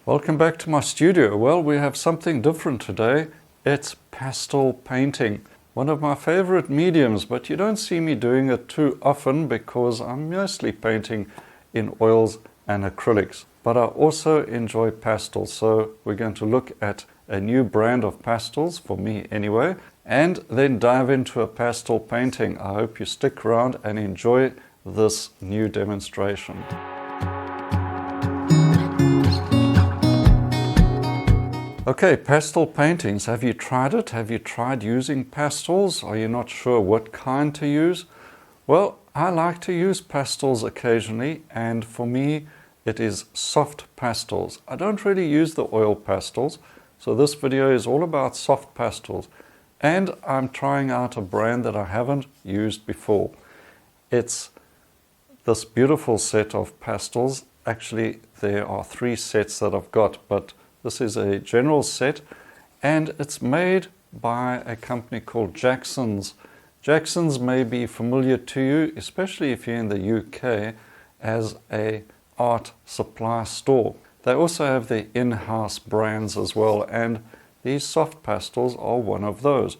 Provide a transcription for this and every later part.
Welcome back to my studio. Well, we have something different today. It's pastel painting. One of my favorite mediums, but you don't see me doing it too often because I'm mostly painting in oils and acrylics. But I also enjoy pastels, so we're going to look at a new brand of pastels, for me anyway, and then dive into a pastel painting. I hope you stick around and enjoy this new demonstration. Okay, pastel paintings. Have you tried it? Have you tried using pastels? Are you not sure what kind to use? Well, I like to use pastels occasionally, and for me it is soft pastels. I don't really use the oil pastels, so this video is all about soft pastels. And I'm trying out a brand that I haven't used before. It's this beautiful set of pastels. Actually, there are 3 sets that I've got, but this is a general set, and it's made by a company called Jackson's. Jackson's may be familiar to you, especially if you're in the UK, as a art supply store. They also have their in-house brands as well, and these soft pastels are one of those.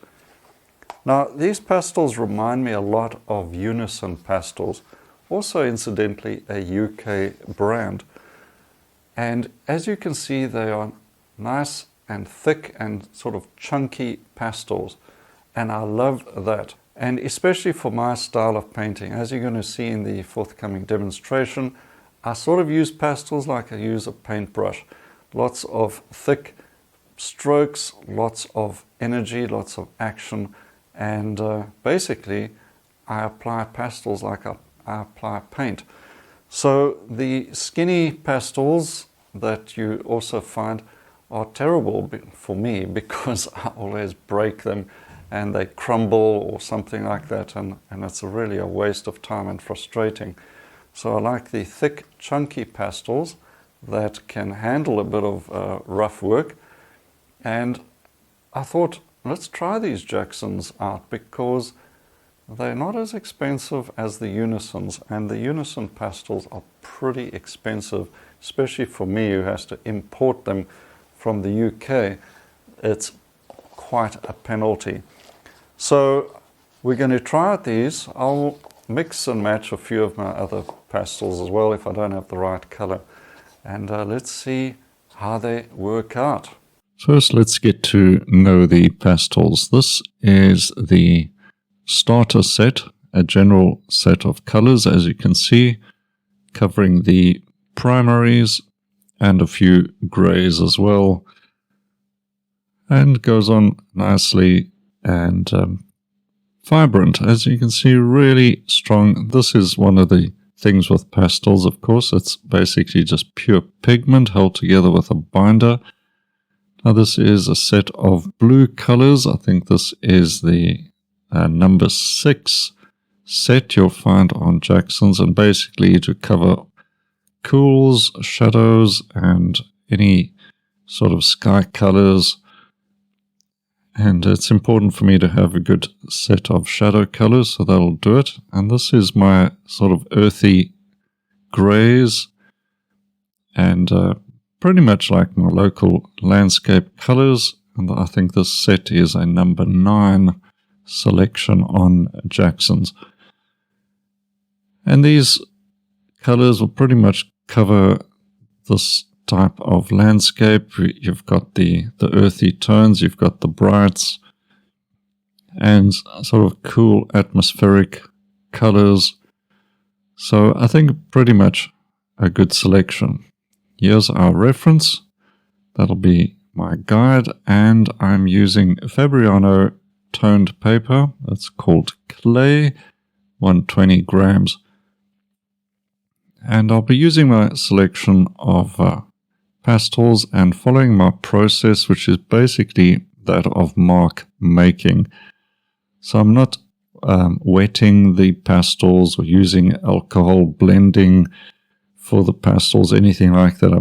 Now, these pastels remind me a lot of Unison pastels, also incidentally a UK brand. And as you can see, they are nice and thick and sort of chunky pastels. And I love that. And especially for my style of painting, as you're going to see in the forthcoming demonstration, I sort of use pastels like I use a paintbrush. Lots of thick strokes, lots of energy, lots of action. And basically, I apply pastels like I apply paint. So the skinny pastels that you also find are terrible for me because I always break them and they crumble or something like that, and it's really a waste of time and frustrating. So I like the thick, chunky pastels that can handle a bit of rough work. And I thought, let's try these Jacksons out because they're not as expensive as the Unisons, and the Unison pastels are pretty expensive, especially for me who has to import them from the UK. It's quite a penalty. So we're going to try out these. I'll mix and match a few of my other pastels as well if I don't have the right color. And let's see how they work out. First, let's get to know the pastels. This is the starter set, a general set of colors, as you can see, covering the primaries and a few grays as well, and goes on nicely and vibrant. As you can see, really strong. This is one of the things with pastels, of course. It's basically just pure pigment held together with a binder. Now this is a set of blue colors. I think this is the number 6 set you'll find on Jackson's, and basically to cover cools, shadows, and any sort of sky colors. And it's important for me to have a good set of shadow colors, so that'll do it. And this is my sort of earthy grays, and pretty much like my local landscape colors. And I think this set is a number 9 selection on Jackson's. And these colors will pretty much cover this type of landscape. You've got the earthy tones, you've got the brights, and sort of cool atmospheric colors. So I think pretty much a good selection. Here's our reference. That'll be my guide, and I'm using Fabriano toned paper. That's called Clay, 120 grams. And I'll be using my selection of pastels and following my process, which is basically that of mark making. So I'm not wetting the pastels or using alcohol blending for the pastels, anything like that.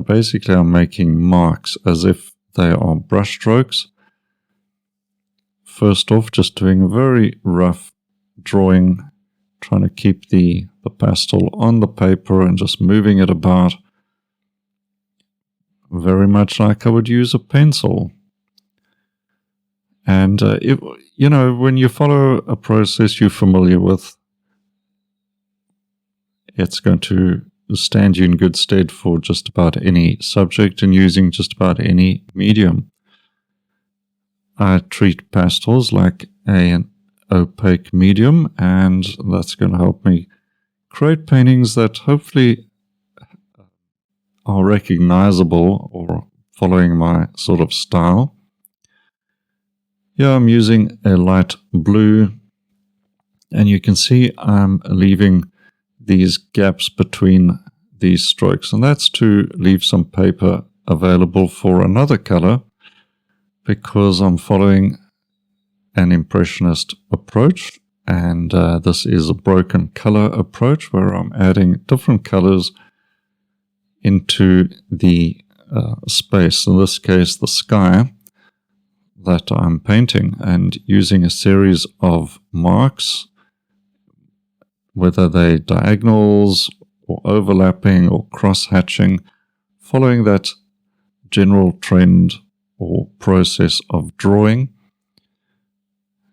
I'm making marks as if they are brush strokes. First off, just doing a very rough drawing, trying to keep the pastel on the paper and just moving it about. very much like I would use a pencil. And, when you follow a process you're familiar with, it's going to stand you in good stead for just about any subject and using just about any medium. I treat pastels like an opaque medium, and that's going to help me create paintings that hopefully are recognizable or following my sort of style. Here I'm using a light blue, and you can see I'm leaving these gaps between these strokes, and that's to leave some paper available for another color, because I'm following an impressionist approach, and this is a broken color approach where I'm adding different colors into the space, in this case the sky that I'm painting, and using a series of marks, whether they're diagonals or overlapping or cross-hatching, following that general trend or process of drawing.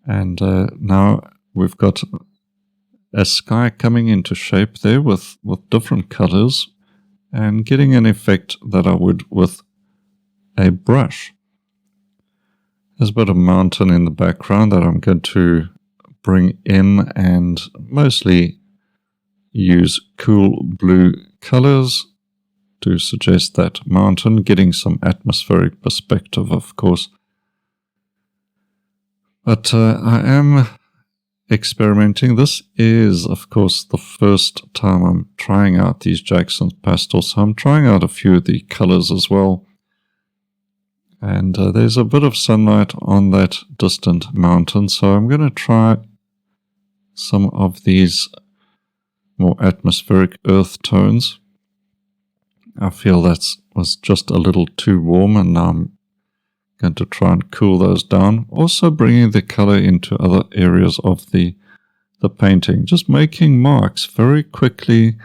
And now we've got a sky coming into shape there with different colors and getting an effect that I would with a brush. There's a bit of mountain in the background that I'm going to bring in and mostly use cool blue colors to suggest that mountain, getting some atmospheric perspective, of course. But I am experimenting. This is, of course, the first time I'm trying out these Jackson pastels. So I'm trying out a few of the colors as well. And there's a bit of sunlight on that distant mountain, so I'm going to try some of these more atmospheric earth tones. I feel that was just a little too warm, and now I'm going to try and cool those down. Also bringing the color into other areas of the painting. Just making marks very quickly,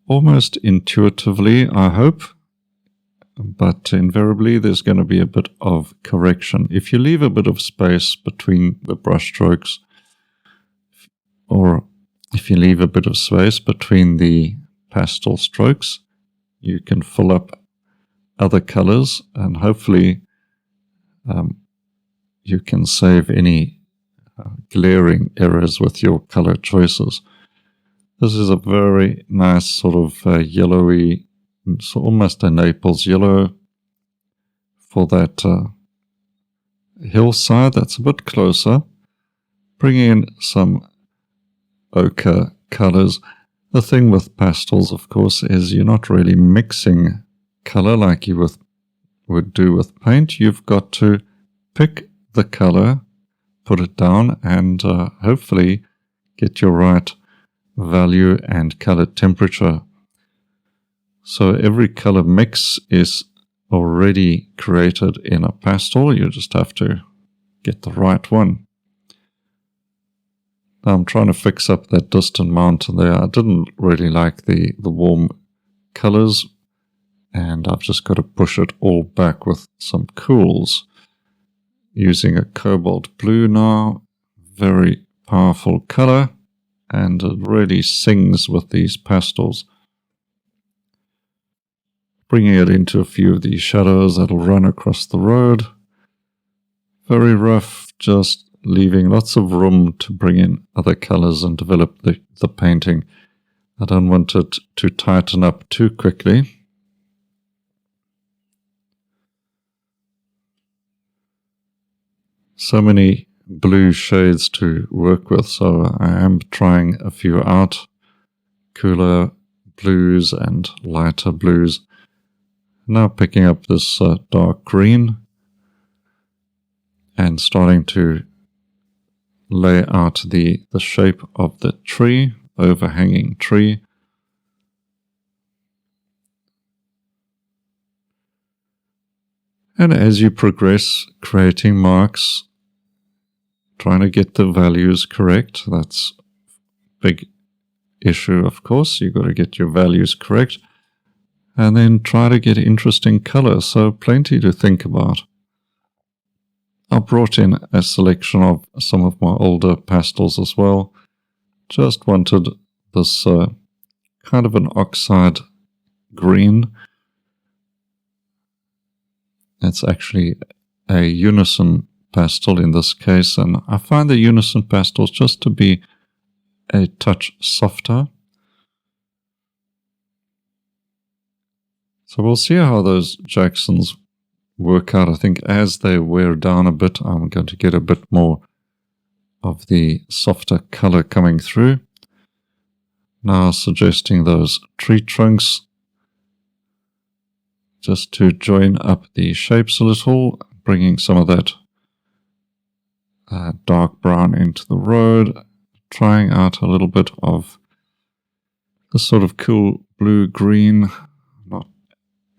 almost intuitively, I hope. But invariably there's going to be a bit of correction. If you leave a bit of space between the brush strokes, or if you leave a bit of space between the pastel strokes, you can fill up other colors, and hopefully you can save any glaring errors with your color choices. This is a very nice sort of yellowy, so almost a Naples yellow for that hillside that's a bit closer. Bringing in some ochre colors. The thing with pastels, of course, is you're not really mixing color like you would do with paint. You've got to pick the color, put it down, and hopefully get your right value and color temperature. So every color mix is already created in a pastel. You just have to get the right one. Now I'm trying to fix up that distant mountain there. I didn't really like the warm colors, and I've just got to push it all back with some cools. Using a cobalt blue now. Very powerful color, and it really sings with these pastels. Bringing it into a few of these shadows that'll run across the road. Very rough, just leaving lots of room to bring in other colors and develop the painting. I don't want it to tighten up too quickly. So many blue shades to work with, so I am trying a few out. Cooler blues and lighter blues. Now picking up this dark green and starting to lay out the shape of the tree, overhanging tree. And as you progress, creating marks, trying to get the values correct. That's a big issue, of course. You've got to get your values correct. and then try to get interesting colors. So plenty to think about. I brought in a selection of some of my older pastels as well. Just wanted this kind of an oxide green. It's actually a Unison pastel in this case, and I find the Unison pastels just to be a touch softer. So we'll see how those Jacksons work out. I think as they wear down a bit, I'm going to get a bit more of the softer color coming through. Now suggesting those tree trunks just to join up the shapes a little, bringing some of that dark brown into the road, trying out a little bit of the sort of cool blue-green. Not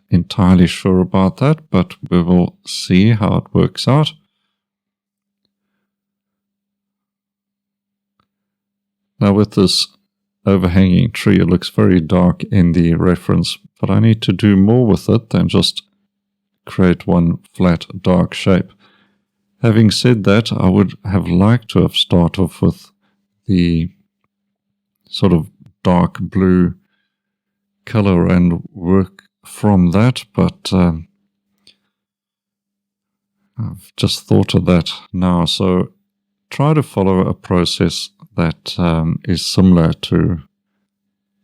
entirely sure about that, but we will see how it works out. Now with this overhanging tree, it looks very dark in the reference, but I need to do more with it than just create one flat dark shape. Having said that, I would have liked to have started off with the sort of dark blue color and work from that, but I've just thought of that now. So try to follow a process that is similar to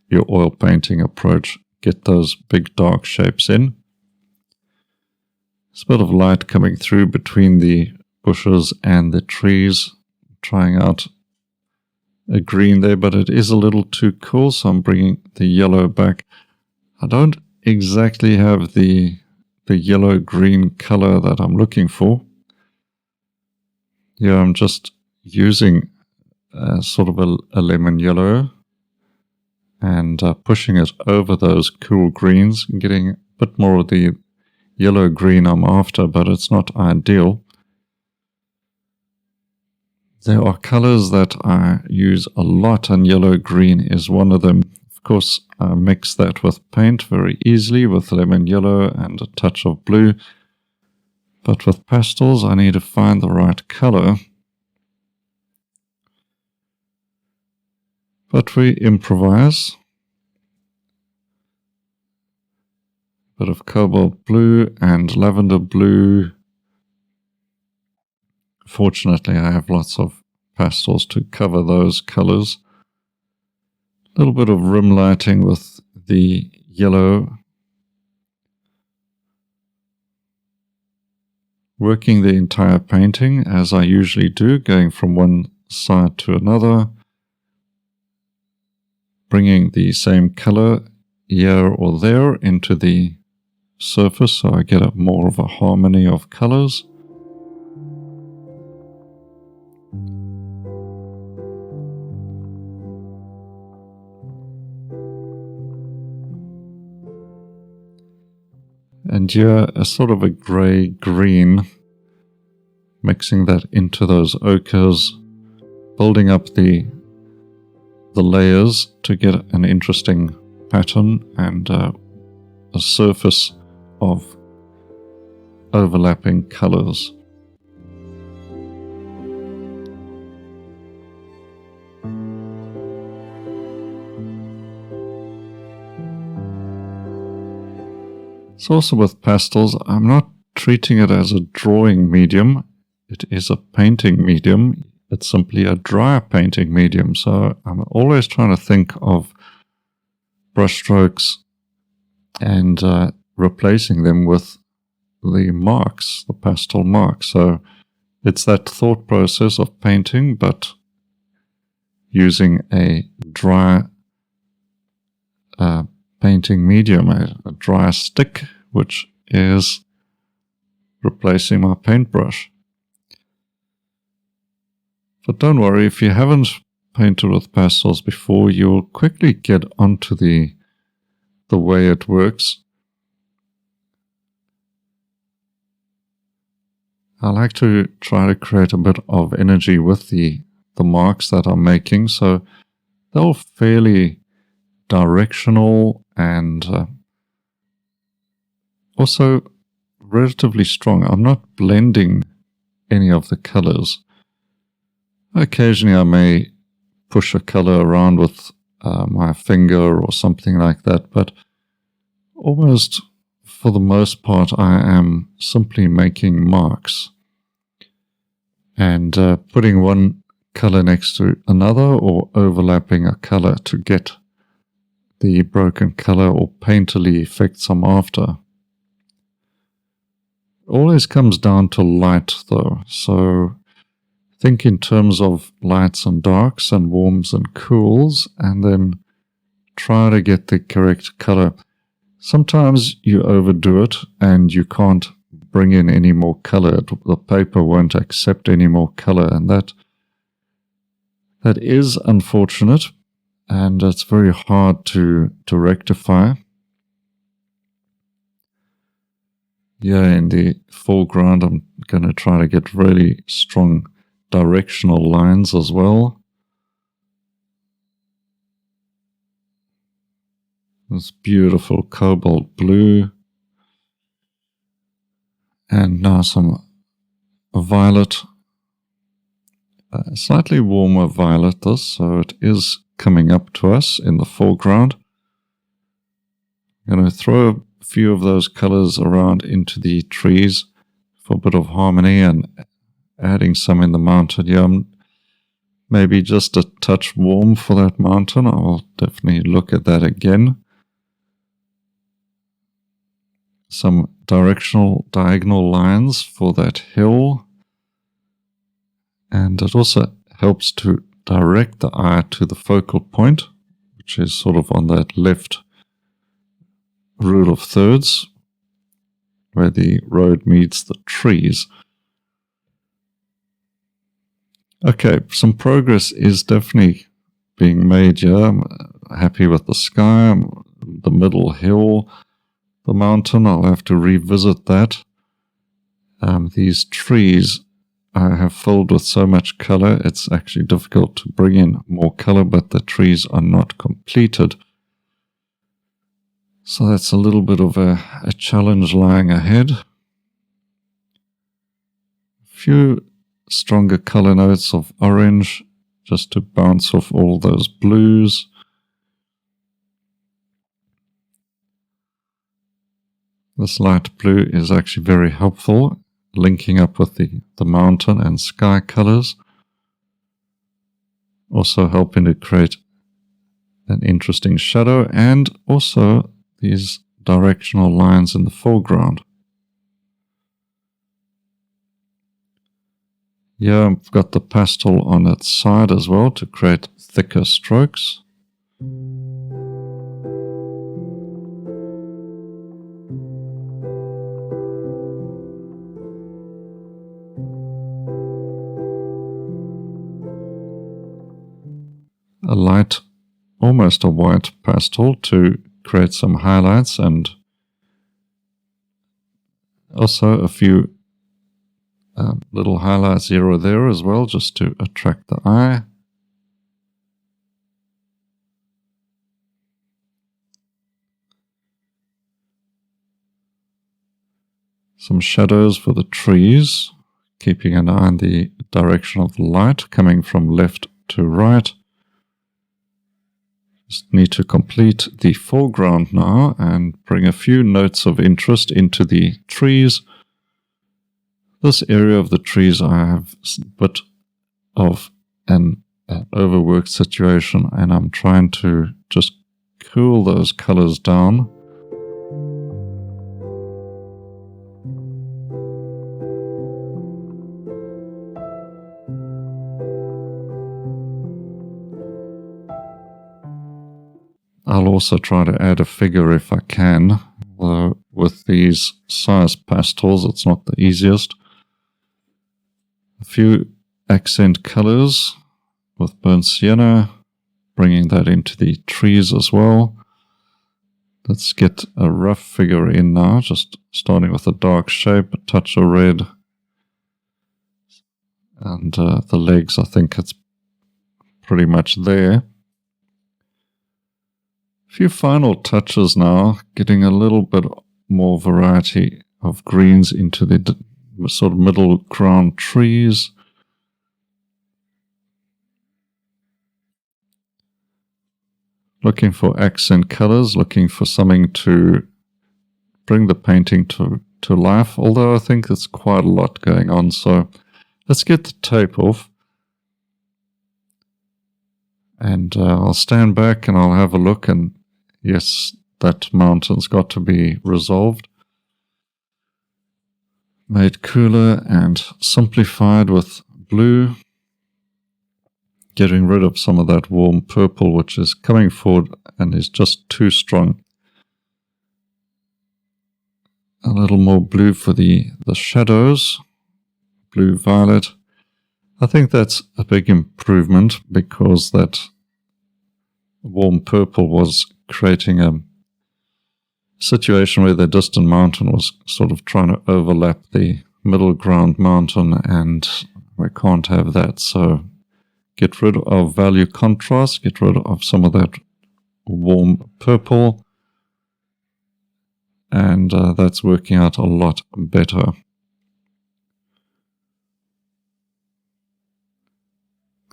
your oil painting approach. Get those big dark shapes in. There's a bit of light coming through between the bushes and the trees, trying out a green there, but it is a little too cool, so I'm bringing the yellow back. I don't exactly have the yellow-green color that I'm looking for. Yeah, I'm just using sort of a lemon yellow and pushing it over those cool greens, getting a bit more of the yellow-green I'm after, but it's not ideal. There are colors that I use a lot, and yellow-green is one of them. Of course, I mix that with paint very easily with lemon yellow and a touch of blue. But with pastels, I need to find the right color. But we improvise. A bit of cobalt blue and lavender blue. Fortunately, I have lots of pastels to cover those colors. A little bit of rim lighting with the yellow. Working the entire painting as I usually do, going from one side to another. Bringing the same color here or there into the surface so I get more of a harmony of colors. And here a sort of a grey-green, mixing that into those ochres, building up the layers to get an interesting pattern and a surface of overlapping colors. So also with pastels, I'm not treating it as a drawing medium. It is a painting medium. It's simply a dry painting medium. So I'm always trying to think of brushstrokes and replacing them with the marks, the pastel marks. So it's that thought process of painting, but using a dry painting medium, a dry stick, which is replacing my paintbrush. But don't worry, if you haven't painted with pastels before, you'll quickly get onto the way it works. I like to try to create a bit of energy with the marks that I'm making, so they're fairly directional and also relatively strong. I'm not blending any of the colors. Occasionally I may push a color around with my finger or something like that, but almost for the most part I am simply making marks and putting one color next to another or overlapping a color to get the broken color or painterly effects I'm after. Always comes down to light though, so think in terms of lights and darks and warms and cools, and then try to get the correct color. Sometimes you overdo it and you can't bring in any more color. The paper won't accept any more color, and that is unfortunate, and it's very hard to rectify. Yeah, in the foreground I'm going to try to get really strong directional lines as well. This beautiful cobalt blue. And now some violet. Slightly warmer violet this, so it is coming up to us in the foreground. I'm going to throw a few of those colors around into the trees for a bit of harmony, and adding some in the mountain. Yeah, maybe just a touch warm for that mountain. I'll definitely look at that again. Some diagonal lines for that hill. And it also helps to direct the eye to the focal point, which is sort of on that left rule of thirds, where the road meets the trees. Okay, some progress is definitely being made here. I'm happy with the sky, the middle hill, the mountain. I'll have to revisit that. These trees I have filled with so much color, it's actually difficult to bring in more color, but the trees are not completed. So that's a little bit of a challenge lying ahead. A few stronger color notes of orange just to bounce off all those blues. This light blue is actually very helpful, linking up with the mountain and sky colors. Also helping to create an interesting shadow, and also these directional lines in the foreground. Yeah, I've got the pastel on its side as well to create thicker strokes. A light, almost a white pastel to create some highlights, and also a few little highlights here or there as well, just to attract the eye. Some shadows for the trees, keeping an eye on the direction of the light coming from left to right. Just need to complete the foreground now and bring a few notes of interest into the trees. This area of the trees I have a bit of an overworked situation, and I'm trying to just cool those colors down. I'll also try to add a figure if I can, though with these size pastels it's not the easiest. A few accent colors with burnt sienna, bringing that into the trees as well. Let's get a rough figure in now, just starting with a dark shape, a touch of red, and the legs, I think it's pretty much there. A few final touches now, getting a little bit more variety of greens into the sort of middle ground trees. Looking for accent colors, looking for something to bring the painting to life, although I think there's quite a lot going on. So let's get the tape off. And I'll stand back and I'll have a look, and yes, that mountain's got to be resolved. Made cooler and simplified with blue. Getting rid of some of that warm purple which is coming forward and is just too strong. A little more blue for the shadows. Blue-violet. I think that's a big improvement because that warm purple was creating a situation where the distant mountain was sort of trying to overlap the middle ground mountain, and we can't have that. So get rid of value contrast, get rid of some of that warm purple, and that's working out a lot better.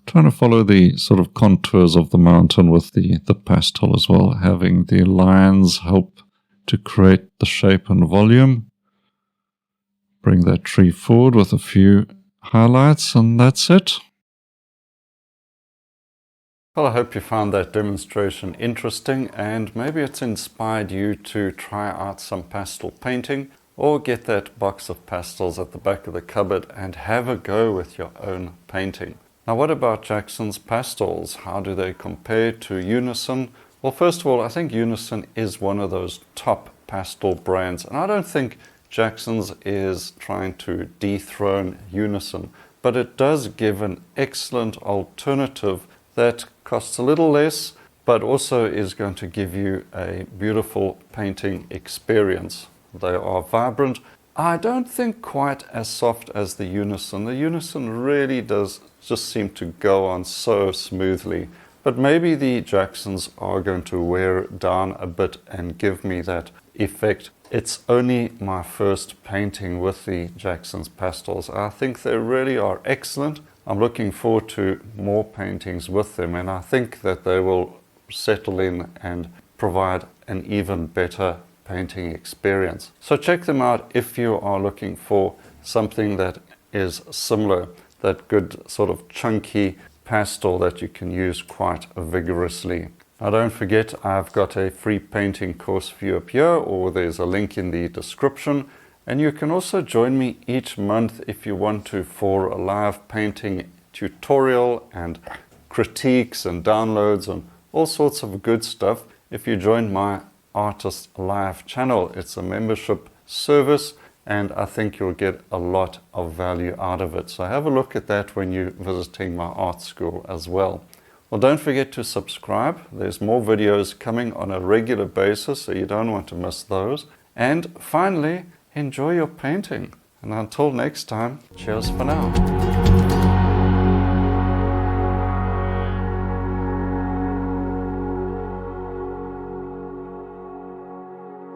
Trying to follow the sort of contours of the mountain with the pastel as well, having the lines help to create the shape and volume. Bring that tree forward with a few highlights, and that's it. Well, I hope you found that demonstration interesting, and maybe it's inspired you to try out some pastel painting, or get that box of pastels at the back of the cupboard and have a go with your own painting. Now, what about Jackson's Pastels? How do they compare to Unison? Well, first of all, I think Unison is one of those top pastel brands, and I don't think Jackson's is trying to dethrone Unison, but it does give an excellent alternative that costs a little less, but also is going to give you a beautiful painting experience. They are vibrant. I don't think quite as soft as the Unison. The Unison really does just seem to go on so smoothly. But maybe the Jacksons are going to wear down a bit and give me that effect. It's only my first painting with the Jackson's Pastels. I think they really are excellent. I'm looking forward to more paintings with them, and I think that they will settle in and provide an even better painting experience. So check them out if you are looking for something that is similar, that good sort of chunky pastel that you can use quite vigorously. Now don't forget, I've got a free painting course for you up here, or there's a link in the description, and you can also join me each month if you want to for a live painting tutorial and critiques and downloads and all sorts of good stuff. If you join my Artist Live channel, it's a membership service, and I think you'll get a lot of value out of it. So have a look at that when you're visiting my art school as well. Well, don't forget to subscribe. There's more videos coming on a regular basis, so you don't want to miss those. And finally, enjoy your painting. And until next time, cheers for now.